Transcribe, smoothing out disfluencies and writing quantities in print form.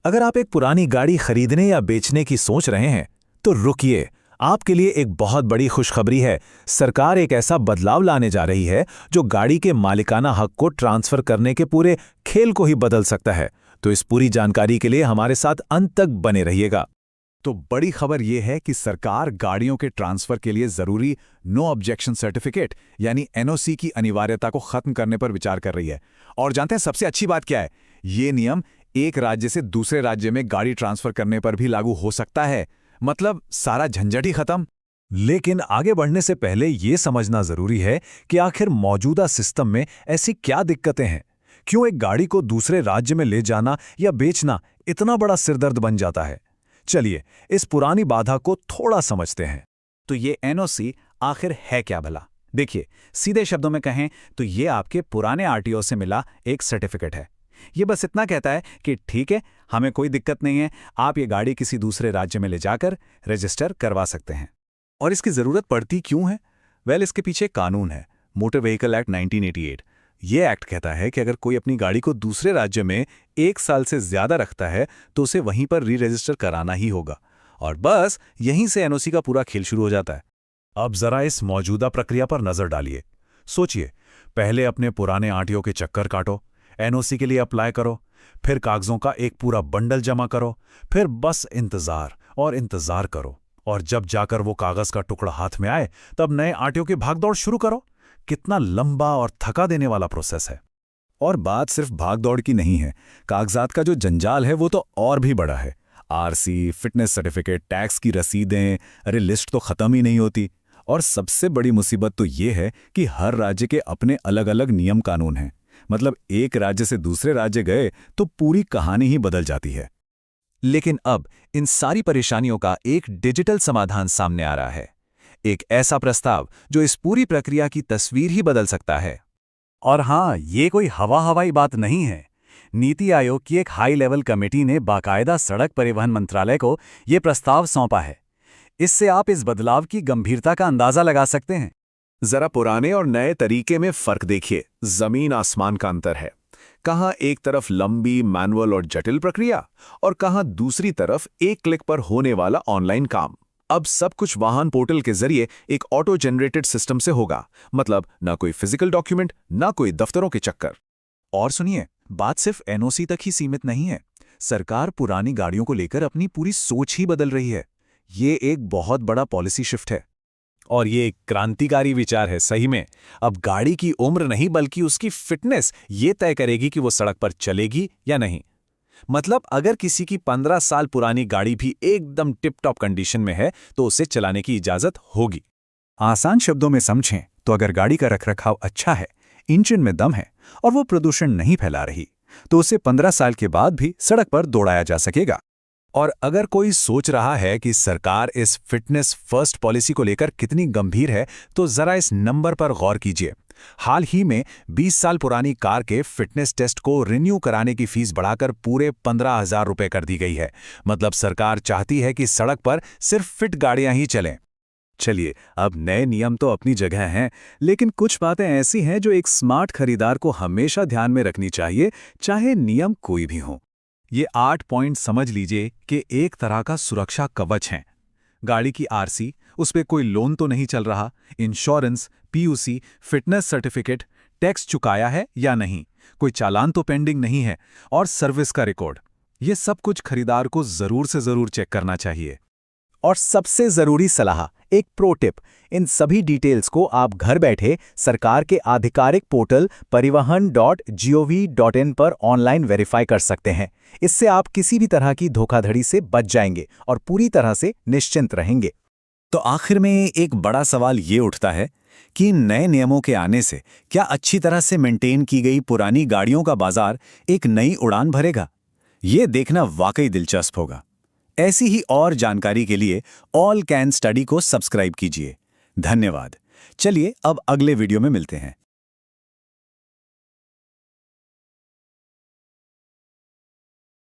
अगर आप एक पुरानी गाड़ी खरीदने या बेचने की सोच रहे हैं तो रुकिए, आपके लिए एक बहुत बड़ी खुशखबरी है। सरकार एक ऐसा बदलाव लाने जा रही है जो गाड़ी के मालिकाना हक को ट्रांसफर करने के पूरे खेल को ही बदल सकता है। तो इस पूरी जानकारी के लिए हमारे साथ अंत तक बने रहिएगा। तो बड़ी खबर यह है कि सरकार गाड़ियों के ट्रांसफर के लिए जरूरी नो ऑब्जेक्शन सर्टिफिकेट यानी एनओसी की अनिवार्यता को खत्म करने पर विचार कर रही है। और जानते हैं सबसे अच्छी बात क्या है? ये नियम एक राज्य से दूसरे राज्य में गाड़ी ट्रांसफर करने पर भी लागू हो सकता है। मतलब सारा झंझट ही खत्म। लेकिन आगे बढ़ने से पहले ये समझना जरूरी है कि आखिर मौजूदा सिस्टम में ऐसी क्या दिक्कतें हैं। क्यों एक गाड़ी को दूसरे राज्य में ले जाना या बेचना इतना बड़ा सिरदर्द बन जाता है? चलिए इस पुरानी बाधा को थोड़ा समझते हैं। तो ये एनओसी आखिर है क्या भला? देखिए, सीधे शब्दों में कहें तो ये आपके पुराने आरटीओ से मिला एक सर्टिफिकेट है। ये बस इतना कहता है कि ठीक है, हमें कोई दिक्कत नहीं है, आप ये गाड़ी किसी दूसरे राज्य में ले जाकर रजिस्टर करवा सकते हैं। और इसकी जरूरत पड़ती क्यों है? इसके पीछे कानून है, मोटर व्हीकल एक्ट 1988। ये एक्ट कहता है कि अगर कोई अपनी गाड़ी को दूसरे राज्य में 1 साल से ज्यादा रखता है तो उसे वहीं पर री रजिस्टर कराना ही होगा। और बस यहीं से एनओसी का पूरा खेल शुरू हो जाता है। अब जरा इस मौजूदा प्रक्रिया पर नजर डालिए। सोचिए, पहले अपने पुराने आरटीओ के चक्कर काटो, एनओसी के लिए अप्लाई करो, फिर कागजों का एक पूरा बंडल जमा करो, फिर बस इंतजार और इंतजार करो, और जब जाकर वो कागज का टुकड़ा हाथ में आए तब नए आरटीओ की भागदौड़ शुरू करो। कितना लंबा और थका देने वाला प्रोसेस है। और बात सिर्फ भागदौड़ की नहीं है, कागजात का जो जंजाल है वो तो और भी बड़ा है। आरसी, फिटनेस सर्टिफिकेट, टैक्स की रसीदें, अरे लिस्ट तो खत्म ही नहीं होती। और सबसे बड़ी मुसीबत तो ये है कि हर राज्य के अपने अलग अलग नियम कानून हैं। मतलब एक राज्य से दूसरे राज्य गए तो पूरी कहानी ही बदल जाती है। लेकिन अब इन सारी परेशानियों का एक डिजिटल समाधान सामने आ रहा है। एक ऐसा प्रस्ताव जो इस पूरी प्रक्रिया की तस्वीर ही बदल सकता है। और हाँ, ये कोई हवाई बात नहीं है। नीति आयोग की एक हाई लेवल कमेटी ने बाकायदा सड़क परिवहन मंत्रालय को ये प्रस्ताव सौंपा है। इससे आप इस बदलाव की गंभीरता का अंदाजा लगा सकते हैं। जरा पुराने और नए तरीके में फर्क देखिए, जमीन आसमान का अंतर है। कहाँ एक तरफ लंबी मैनुअल और जटिल प्रक्रिया और कहाँ दूसरी तरफ एक क्लिक पर होने वाला ऑनलाइन काम। अब सब कुछ वाहन पोर्टल के जरिए एक ऑटो जनरेटेड सिस्टम से होगा। मतलब ना कोई फिजिकल डॉक्यूमेंट, ना कोई दफ्तरों के चक्कर। और सुनिए, बात सिर्फ एनओसी तक ही सीमित नहीं है। सरकार पुरानी गाड़ियों को लेकर अपनी पूरी सोच ही बदल रही है। ये एक बहुत बड़ा पॉलिसी शिफ्ट है। और ये एक क्रांतिकारी विचार है सही में। अब गाड़ी की उम्र नहीं बल्कि उसकी फिटनेस ये तय करेगी कि वो सड़क पर चलेगी या नहीं। मतलब अगर किसी की 15 साल पुरानी गाड़ी भी एकदम टिप टॉप कंडीशन में है तो उसे चलाने की इजाजत होगी। आसान शब्दों में समझें तो अगर गाड़ी का रखरखाव अच्छा है, इंजन में दम है और वो प्रदूषण नहीं फैला रही, तो उसे 15 साल के बाद भी सड़क पर दौड़ाया जा सकेगा। और अगर कोई सोच रहा है कि सरकार इस फिटनेस फर्स्ट पॉलिसी को लेकर कितनी गंभीर है, तो जरा इस नंबर पर गौर कीजिए। हाल ही में 20 साल पुरानी कार के फिटनेस टेस्ट को रिन्यू कराने की फीस बढ़ाकर पूरे 15,000 रुपए कर दी गई है। मतलब सरकार चाहती है कि सड़क पर सिर्फ फिट गाड़ियां ही चलें। चलिए, अब नए नियम तो अपनी जगह हैं, लेकिन कुछ बातें ऐसी हैं जो एक स्मार्ट खरीदार को हमेशा ध्यान में रखनी चाहिए, चाहे नियम कोई भी हो। ये 8 पॉइंट समझ लीजिए कि एक तरह का सुरक्षा कवच हैं। गाड़ी की आरसी, उस पे कोई लोन तो नहीं चल रहा, insurance, PUC, fitness certificate, tax चुकाया है या नहीं, कोई चालान तो पेंडिंग नहीं है, और सर्विस का रिकॉर्ड। ये सब कुछ खरीदार को जरूर से जरूर चेक करना चाहिए। और सबसे जरूरी सलाह, एक प्रो टिप, इन सभी डिटेल्स को आप घर बैठे सरकार के आधिकारिक पोर्टल parivahan.gov.in पर ऑनलाइन वेरीफाई कर सकते हैं। इससे आप किसी भी तरह की धोखाधड़ी से बच जाएंगे और पूरी तरह से निश्चिंत रहेंगे। तो आखिर में एक बड़ा सवाल ये उठता है कि नए नियमों के आने से क्या अच्छी तरह से मेंटेन की गई पुरानी गाड़ियों का बाजार एक नई उड़ान भरेगा? ये देखना वाकई दिलचस्प होगा। ऐसी ही और जानकारी के लिए ऑल कैन स्टडी को सब्सक्राइब कीजिए। धन्यवाद। चलिए अब अगले वीडियो में मिलते हैं।